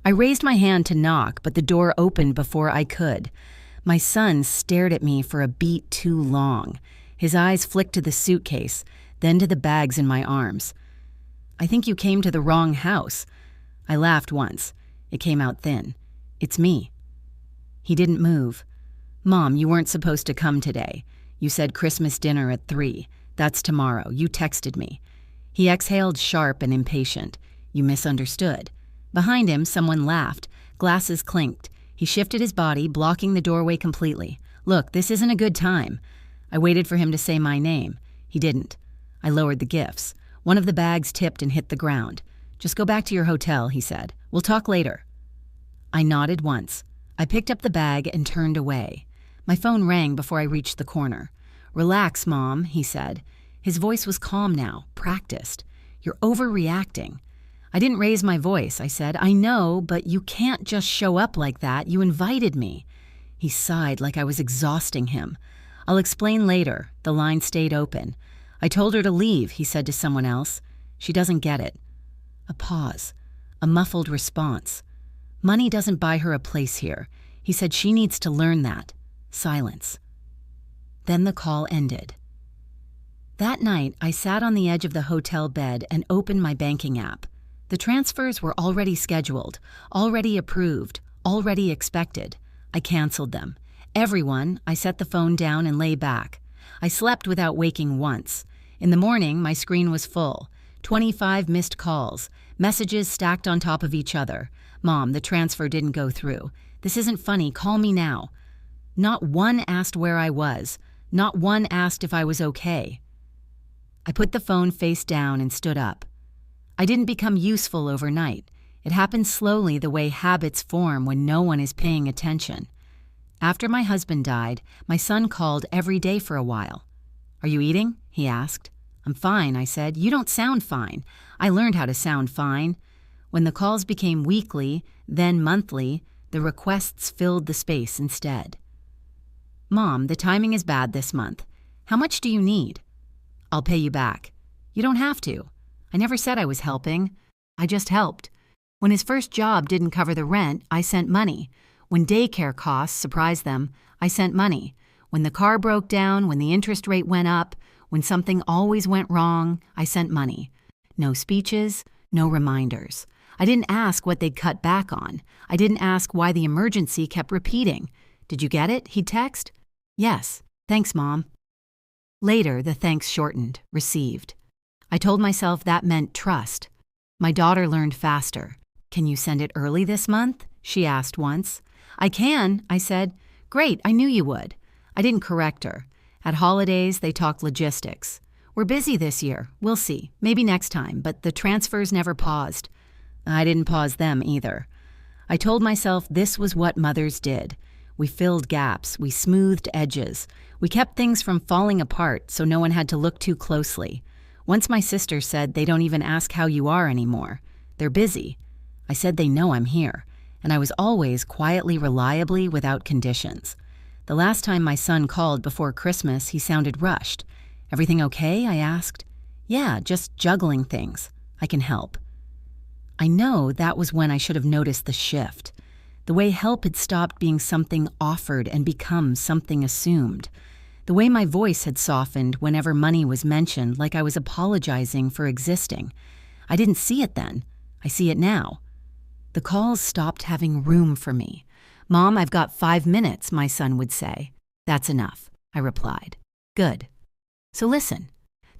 I raised my hand to knock, but the door opened before I could. My son stared at me for a beat too long. His eyes flicked to the suitcase, then to the bags in my arms. "I think you came to the wrong house." I laughed once. It came out thin. "It's me." He didn't move. "Mom, you weren't supposed to come today. You said Christmas dinner at 3. That's tomorrow. You texted me." He exhaled, sharp and impatient. "You misunderstood." Behind him, someone laughed. Glasses clinked. He shifted his body, blocking the doorway completely. "Look, this isn't a good time." I waited for him to say my name. He didn't. I lowered the gifts. One of the bags tipped and hit the ground. "Just go back to your hotel," he said. "We'll talk later." I nodded once. I picked up the bag and turned away. My phone rang before I reached the corner. "Relax, Mom," he said. His voice was calm now, practiced. "You're overreacting." I didn't raise my voice. I said, "I know, but you can't just show up like that. You invited me." He sighed like I was exhausting him. "I'll explain later." The line stayed open. "I told her to leave," he said to someone else. "She doesn't get it." A pause. A muffled response. "Money doesn't buy her a place here." He said she needs to learn that. Silence. Then the call ended. That night, I sat on the edge of the hotel bed and opened my banking app. The transfers were already scheduled, already approved, already expected. I canceled them. Everyone. I set the phone down and lay back. I slept without waking once. In the morning, my screen was full. 25 missed calls, messages stacked on top of each other. "Mom, the transfer didn't go through. This isn't funny. Call me now." Not one asked where I was. Not one asked if I was okay. I put the phone face down and stood up. I didn't become useful overnight. It happened slowly, the way habits form when no one is paying attention. After my husband died, my son called every day for a while. "Are you eating?" he asked. "I'm fine," I said. "You don't sound fine." I learned how to sound fine. When the calls became weekly, then monthly, the requests filled the space instead. "Mom, the timing is bad this month. How much do you need?" "I'll pay you back." "You don't have to." I never said I was helping. I just helped. When his first job didn't cover the rent, I sent money. When daycare costs surprised them, I sent money. When the car broke down, when the interest rate went up, when something always went wrong, I sent money. No speeches, no reminders. I didn't ask what they'd cut back on. I didn't ask why the emergency kept repeating. "Did you get it?" he'd text. "Yes. Thanks, Mom." Later, the thanks shortened, received. I told myself that meant trust. My daughter learned faster. "Can you send it early this month?" she asked once. "I can," I said. "Great, I knew you would." I didn't correct her. At holidays, they talked logistics. "We're busy this year. We'll see. Maybe next time," but the transfers never paused. I didn't pause them either. I told myself this was what mothers did. We filled gaps. We smoothed edges. We kept things from falling apart so no one had to look too closely. Once my sister said they don't even ask how you are anymore. They're busy. I said they know I'm here, and I was always quietly, reliably, without conditions. The last time my son called before Christmas, he sounded rushed. "Everything okay?" I asked. "Yeah, just juggling things. I can help." I know that was when I should have noticed the shift. The way help had stopped being something offered and become something assumed. The way my voice had softened whenever money was mentioned, like I was apologizing for existing. I didn't see it then. I see it now. The calls stopped having room for me. "Mom, I've got 5 minutes," my son would say. "That's enough," I replied. "Good." So listen.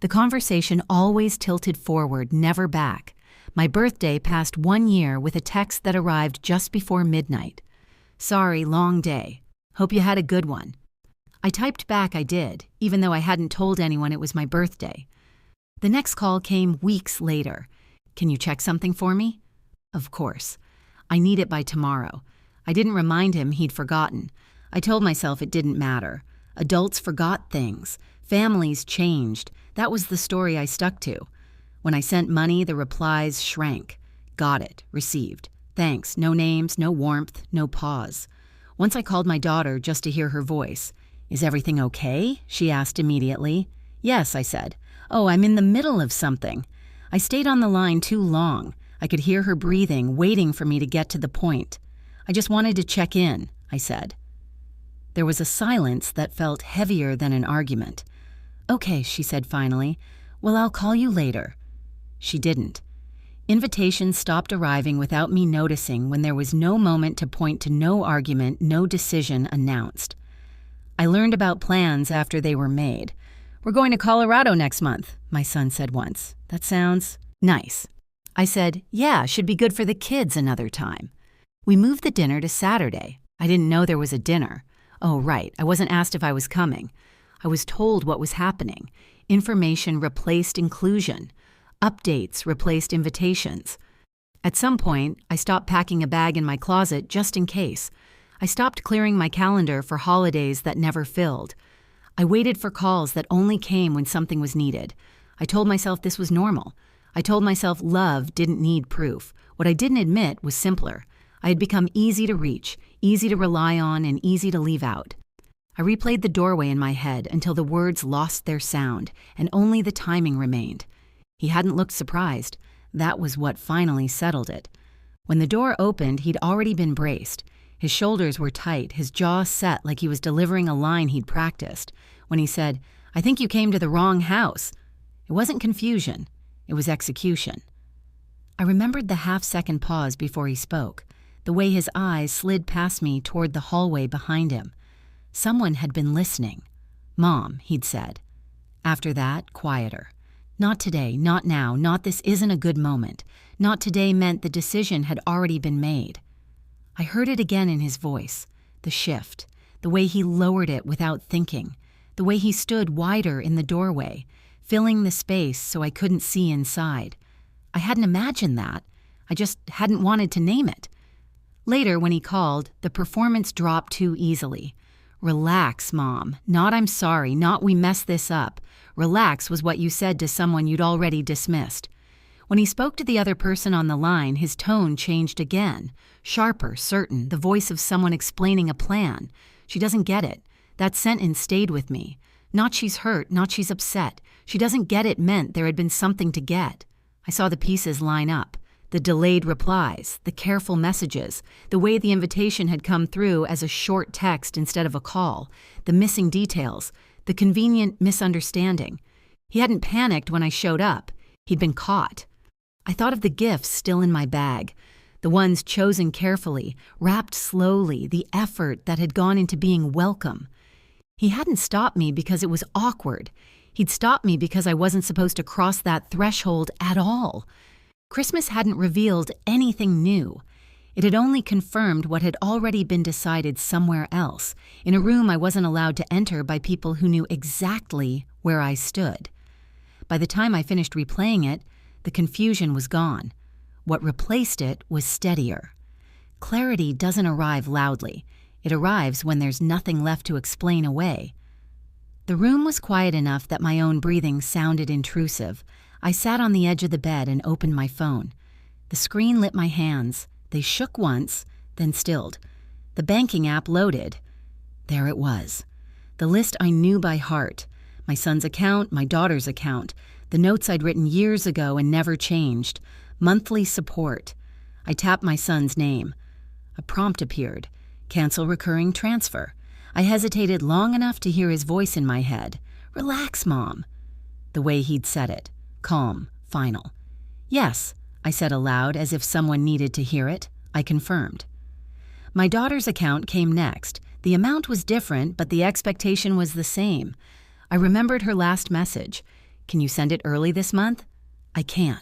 The conversation always tilted forward, never back. My birthday passed 1 year with a text that arrived just before midnight. "Sorry, long day. Hope you had a good one." I typed back I did, even though I hadn't told anyone it was my birthday. The next call came weeks later. "Can you check something for me?" Of course. "I need it by tomorrow." I didn't remind him he'd forgotten. I told myself it didn't matter. Adults forgot things. Families changed. That was the story I stuck to. When I sent money, the replies shrank. "Got it. Received. Thanks. No names, no warmth, no pause." Once I called my daughter just to hear her voice. "Is everything okay?" she asked immediately. "Yes," I said. "Oh, I'm in the middle of something." I stayed on the line too long. I could hear her breathing, waiting for me to get to the point. "I just wanted to check in," I said. There was a silence that felt heavier than an argument. "Okay," she said finally. "Well, I'll call you later." She didn't. Invitations stopped arriving without me noticing when there was no moment to point to no argument, no decision announced. I learned about plans after they were made. "We're going to Colorado next month," my son said once. "That sounds nice." I said, "Yeah, should be good for the kids another time." We moved the dinner to Saturday. I didn't know there was a dinner. Oh, right, I wasn't asked if I was coming. I was told what was happening. Information replaced inclusion. Updates replaced invitations. At some point, I stopped packing a bag in my closet just in case. I stopped clearing my calendar for holidays that never filled. I waited for calls that only came when something was needed. I told myself this was normal. I told myself love didn't need proof. What I didn't admit was simpler. I had become easy to reach, easy to rely on, and easy to leave out. I replayed the doorway in my head until the words lost their sound, and only the timing remained. He hadn't looked surprised. That was what finally settled it. When the door opened, he'd already been braced. His shoulders were tight, his jaw set like he was delivering a line he'd practiced. When he said, "I think you came to the wrong house," it wasn't confusion. It was execution. I remembered the half-second pause before he spoke, the way his eyes slid past me toward the hallway behind him. Someone had been listening. "Mom," he'd said. After that, quieter. Not today, not now, not this isn't a good moment. Not today meant the decision had already been made. I heard it again in his voice, the shift, the way he lowered it without thinking, the way he stood wider in the doorway, filling the space so I couldn't see inside. I hadn't imagined that. I just hadn't wanted to name it. Later, when he called, the performance dropped too easily. "Relax, Mom. Not I'm sorry, not we messed this up. Relax was what you said to someone you'd already dismissed." When he spoke to the other person on the line, his tone changed again. Sharper, certain, the voice of someone explaining a plan. "She doesn't get it." That sentence stayed with me. Not she's hurt, not she's upset. She doesn't get it meant there had been something to get. I saw the pieces line up. The delayed replies, the careful messages, the way the invitation had come through as a short text instead of a call, the missing details, the convenient misunderstanding. He hadn't panicked when I showed up. He'd been caught. I thought of the gifts still in my bag, the ones chosen carefully, wrapped slowly, the effort that had gone into being welcome. He hadn't stopped me because it was awkward. He'd stopped me because I wasn't supposed to cross that threshold at all. Christmas hadn't revealed anything new. It had only confirmed what had already been decided somewhere else, in a room I wasn't allowed to enter by people who knew exactly where I stood. By the time I finished replaying it, the confusion was gone. What replaced it was steadier. Clarity doesn't arrive loudly. It arrives when there's nothing left to explain away. The room was quiet enough that my own breathing sounded intrusive. I sat on the edge of the bed and opened my phone. The screen lit my hands. They shook once, then stilled. The banking app loaded. There it was. The list I knew by heart. My son's account, my daughter's account, the notes I'd written years ago and never changed. Monthly support. I tapped my son's name. A prompt appeared. Cancel recurring transfer. I hesitated long enough to hear his voice in my head. "Relax, Mom." The way he'd said it. Calm, final. "Yes," I said aloud as if someone needed to hear it. I confirmed. My daughter's account came next. The amount was different, but the expectation was the same. I remembered her last message. "Can you send it early this month?" "I can."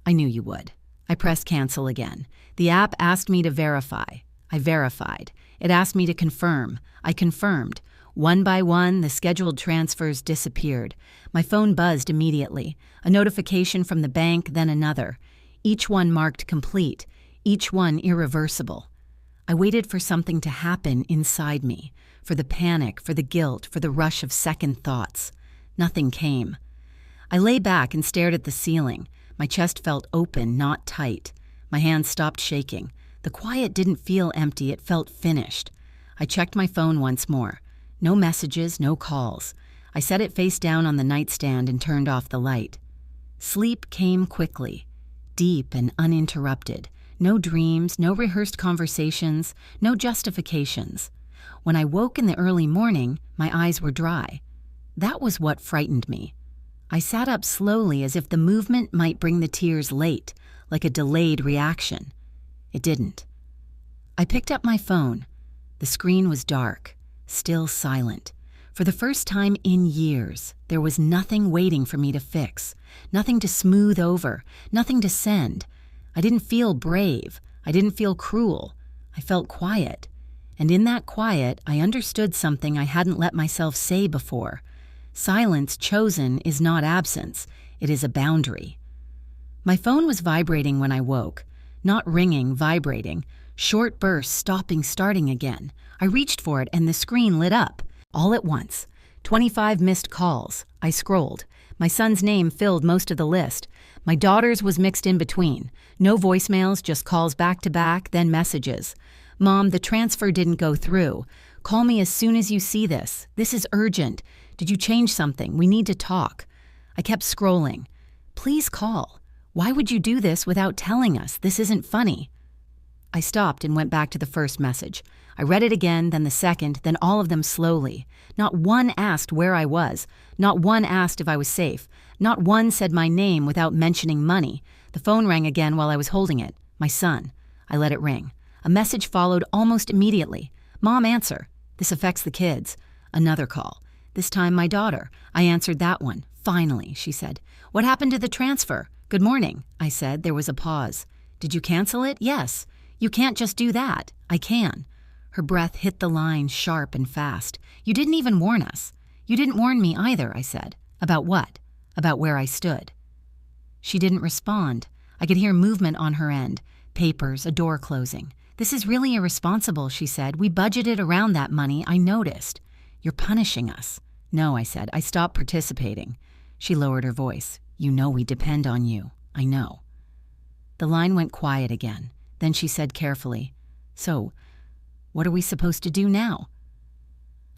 I knew you would. I pressed cancel again. The app asked me to verify. I verified. It asked me to confirm. I confirmed. One by one, the scheduled transfers disappeared. My phone buzzed immediately. A notification from the bank, then another. Each one marked complete. Each one irreversible. I waited for something to happen inside me. For the panic, for the guilt, for the rush of second thoughts. Nothing came. I lay back and stared at the ceiling. My chest felt open, not tight. My hands stopped shaking. The quiet didn't feel empty, it felt finished. I checked my phone once more. No messages, no calls. I set it face down on the nightstand and turned off the light. Sleep came quickly. deep and uninterrupted. No dreams, no rehearsed conversations, no justifications. When I woke in the early morning, my eyes were dry. That was what frightened me. I sat up slowly as if the movement might bring the tears late, like a delayed reaction. It didn't. I picked up my phone. The screen was dark, still silent. For the first time in years, there was nothing waiting for me to fix, nothing to smooth over, nothing to send. I didn't feel brave. I didn't feel cruel. I felt quiet. And in that quiet, I understood something I hadn't let myself say before. Silence chosen is not absence. It is a boundary. My phone was vibrating when I woke. Not ringing, vibrating. Short bursts, stopping, starting again. I reached for it and the screen lit up. All at once. 25 missed calls. I scrolled. My son's name filled most of the list. My daughter's was mixed in between. No voicemails, just calls back to back, then messages. Mom, the transfer didn't go through. Call me as soon as you see this. This is urgent. Did you change something? We need to talk. I kept scrolling. Please call. Why would you do this without telling us? This isn't funny. I stopped and went back to the first message. I read it again, then the second, then all of them slowly. Not one asked where I was. Not one asked if I was safe. Not one said my name without mentioning money. The phone rang again while I was holding it. My son. I let it ring. A message followed almost immediately. Mom, answer. This affects the kids. Another call. This time my daughter. I answered that one. Finally, she said. What happened to the transfer? Good morning, I said. There was a pause. Did you cancel it? Yes. You can't just do that. I can. Her breath hit the line sharp and fast. You didn't even warn us. You didn't warn me either, I said. About what? About where I stood. She didn't respond. I could hear movement on her end. Papers, a door closing. This is really irresponsible, she said. We budgeted around that money. I noticed. You're punishing us. No, I said. I stopped participating. She lowered her voice. You know we depend on you. I know. The line went quiet again. Then she said carefully, So, what are we supposed to do now?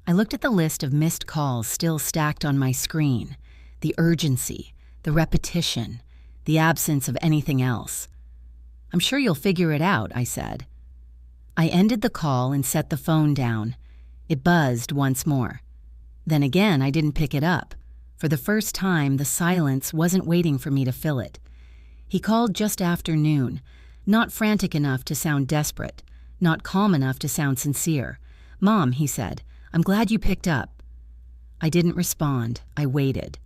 I looked at the list of missed calls still stacked on my screen. The urgency, the repetition, the absence of anything else. I'm sure you'll figure it out, I said. I ended the call and set the phone down. It buzzed once more. Then again, I didn't pick it up. For the first time, the silence wasn't waiting for me to fill it. He called just after noon, not frantic enough to sound desperate, not calm enough to sound sincere. Mom, he said, I'm glad you picked up. I didn't respond. I waited.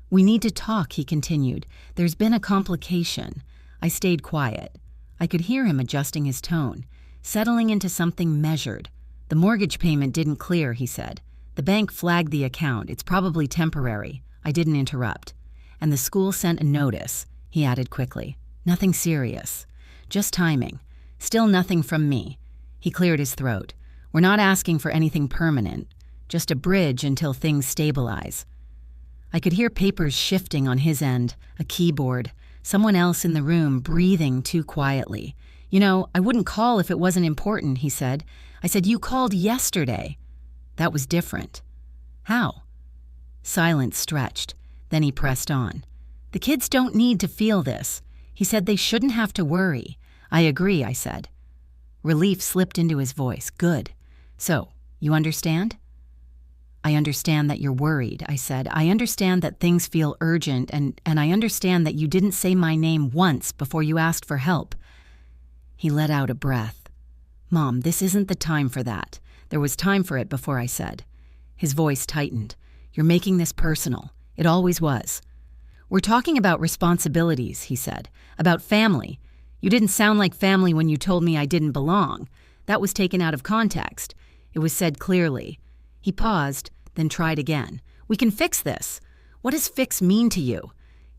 We need to talk, he continued. There's been a complication. I stayed quiet. I could hear him adjusting his tone, settling into something measured. The mortgage payment didn't clear, he said. The bank flagged the account. It's probably temporary. I didn't interrupt. And the school sent a notice, he added quickly. Nothing serious. Just timing. Still nothing from me. He cleared his throat. We're not asking for anything permanent. Just a bridge until things stabilize. I could hear papers shifting on his end, a keyboard, someone else in the room breathing too quietly. You know, I wouldn't call if it wasn't important, he said. I said, you called yesterday. That was different. How? Silence stretched. Then he pressed on. The kids don't need to feel this. He said they shouldn't have to worry. I agree, I said. Relief slipped into his voice. Good. So, you understand? I understand that you're worried, I said. I understand that things feel urgent, and I understand that you didn't say my name once before you asked for help. He let out a breath. Mom, this isn't the time for that. There was time for it before I said. His voice tightened. You're making this personal. It always was. We're talking about responsibilities, he said. About family. You didn't sound like family when you told me I didn't belong. That was taken out of context. It was said clearly. He paused, then tried again. We can fix this. What does fix mean to you?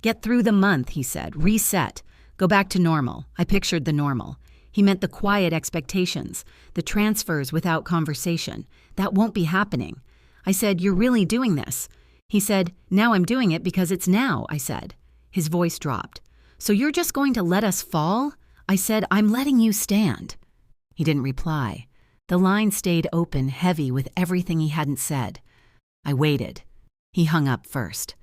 Get through the month, he said. Reset. Go back to normal. I pictured the normal. He meant the quiet expectations, the transfers without conversation. That won't be happening. I said, you're really doing this. He said, now I'm doing it because it's now, I said. His voice dropped. So you're just going to let us fall? I said, I'm letting you stand. He didn't reply. The line stayed open, heavy with everything he hadn't said. I waited. He hung up first.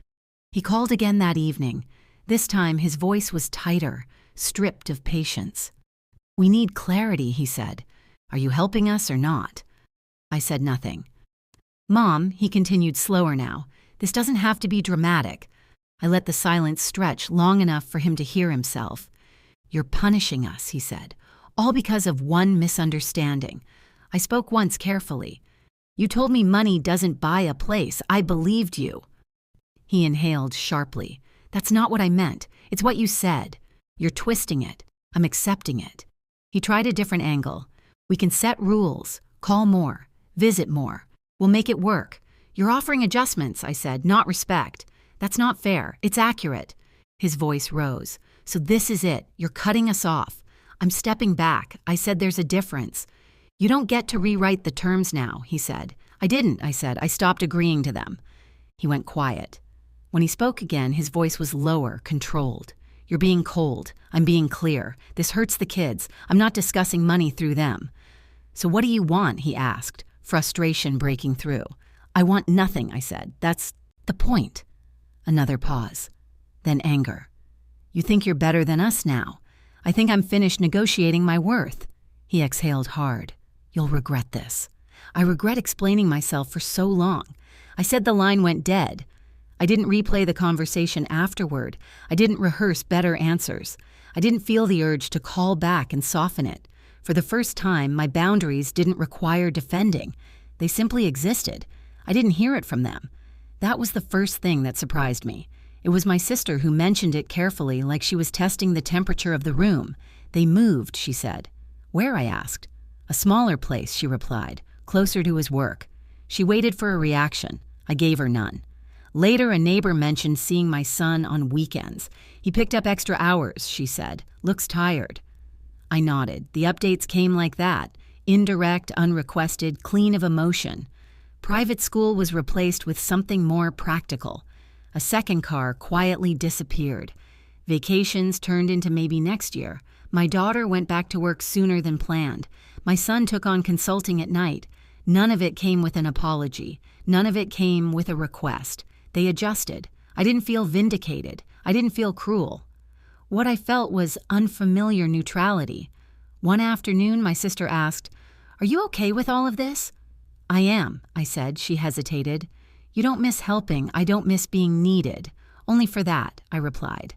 He called again that evening. This time his voice was tighter, stripped of patience. "We need clarity," he said. "Are you helping us or not?" I said nothing. "Mom," he continued slower now, "this doesn't have to be dramatic." I let the silence stretch long enough for him to hear himself. "You're punishing us," he said, "all because of one misunderstanding." I spoke once carefully. "You told me money doesn't buy a place. I believed you." He inhaled sharply. "That's not what I meant. It's what you said. You're twisting it. I'm accepting it." He tried a different angle. "We can set rules, call more, visit more. We'll make it work. You're offering adjustments," I said, "not respect. That's not fair. It's accurate." His voice rose. "So this is it. You're cutting us off. I'm stepping back." I said, "There's a difference." "You don't get to rewrite the terms now," he said. "I didn't," I said. "I stopped agreeing to them." He went quiet. When he spoke again, his voice was lower, controlled. "You're being cold. I'm being clear. This hurts the kids. I'm not discussing money through them." "So what do you want?" he asked, frustration breaking through. "I want nothing," I said. "That's the point." Another pause. Then anger. "You think you're better than us now. I think I'm finished negotiating my worth." He exhaled hard. "You'll regret this. I regret explaining myself for so long." I said the line went dead. I didn't replay the conversation afterward. I didn't rehearse better answers. I didn't feel the urge to call back and soften it. For the first time, my boundaries didn't require defending. They simply existed. I didn't hear it from them. That was the first thing that surprised me. It was my sister who mentioned it carefully, like she was testing the temperature of the room. "They moved," she said. "Where?" I asked. "A smaller place," she replied, "closer to his work." She waited for a reaction. I gave her none. Later, a neighbor mentioned seeing my son on weekends. "He picked up extra hours," she said. "Looks tired." I nodded. The updates came like that. Indirect, unrequested, clean of emotion. Private school was replaced with something more practical. A second car quietly disappeared. Vacations turned into maybe next year. My daughter went back to work sooner than planned. My son took on consulting at night. None of it came with an apology. None of it came with a request. They adjusted. I didn't feel vindicated. I didn't feel cruel. What I felt was unfamiliar neutrality. One afternoon, my sister asked, "Are you okay with all of this?" "I am," I said. She hesitated. "You don't miss helping. I don't miss being needed. Only for that," I replied.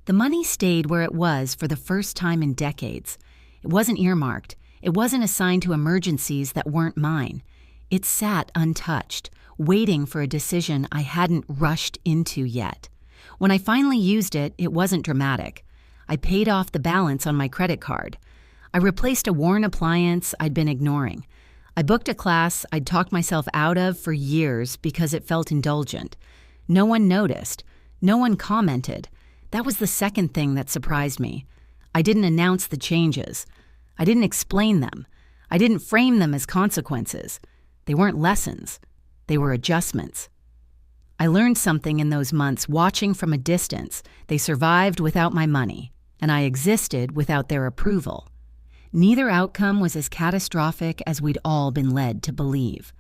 The money stayed where it was for the first time in decades. It wasn't earmarked. It wasn't assigned to emergencies that weren't mine. It sat untouched, waiting for a decision I hadn't rushed into yet. When I finally used it, it wasn't dramatic. I paid off the balance on my credit card. I replaced a worn appliance I'd been ignoring. I booked a class I'd talked myself out of for years because it felt indulgent. No one noticed. No one commented. That was the second thing that surprised me. I didn't announce the changes. I didn't explain them. I didn't frame them as consequences. They weren't lessons. They were adjustments. I learned something in those months watching from a distance. They survived without my money, and I existed without their approval. Neither outcome was as catastrophic as we'd all been led to believe.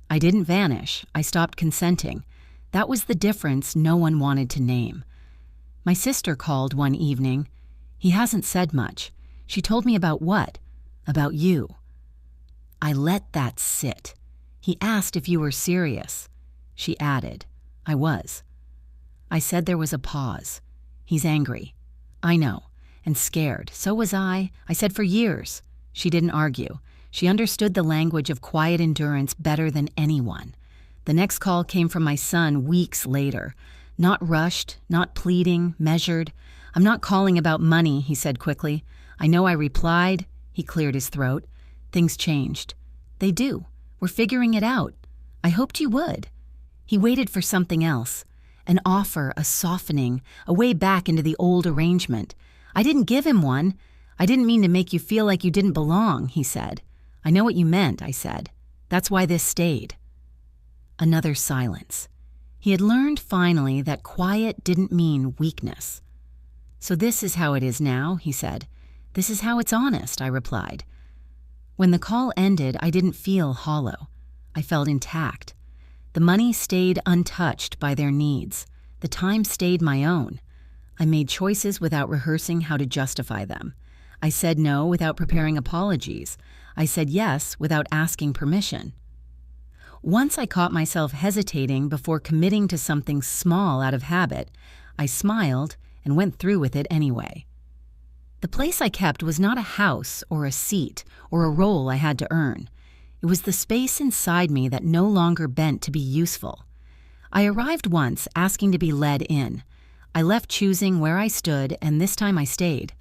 I didn't vanish. I stopped consenting. That was the difference no one wanted to name. My sister called one evening. "He hasn't said much." She told me about what? About you. I let that sit. "He asked if you were serious." She added, "I was." I said there was a pause. "He's angry." "I know. And scared. So was I. I said for years." She didn't argue. She understood the language of quiet endurance better than anyone. The next call came from my son weeks later. Not rushed, not pleading, measured. "I'm not calling about money," he said quickly. "I know I replied." He cleared his throat. "Things changed." "They do. We're figuring it out. I hoped you would." He waited for something else. An offer, a softening, a way back into the old arrangement. I didn't give him one. "I didn't mean to make you feel like you didn't belong," he said. "I know what you meant," I said. "That's why this stayed." Another silence. He had learned finally that quiet didn't mean weakness. "So this is how it is now," he said. "This is how it's honest," I replied. When the call ended, I didn't feel hollow. I felt intact. The money stayed untouched by their needs. The time stayed my own. I made choices without rehearsing how to justify them. I said no without preparing apologies. I said yes without asking permission. Once I caught myself hesitating before committing to something small out of habit, I smiled and went through with it anyway. The place I kept was not a house or a seat or a role I had to earn. It was the space inside me that no longer bent to be useful. I arrived once asking to be led in. I left choosing where I stood, and this time I stayed.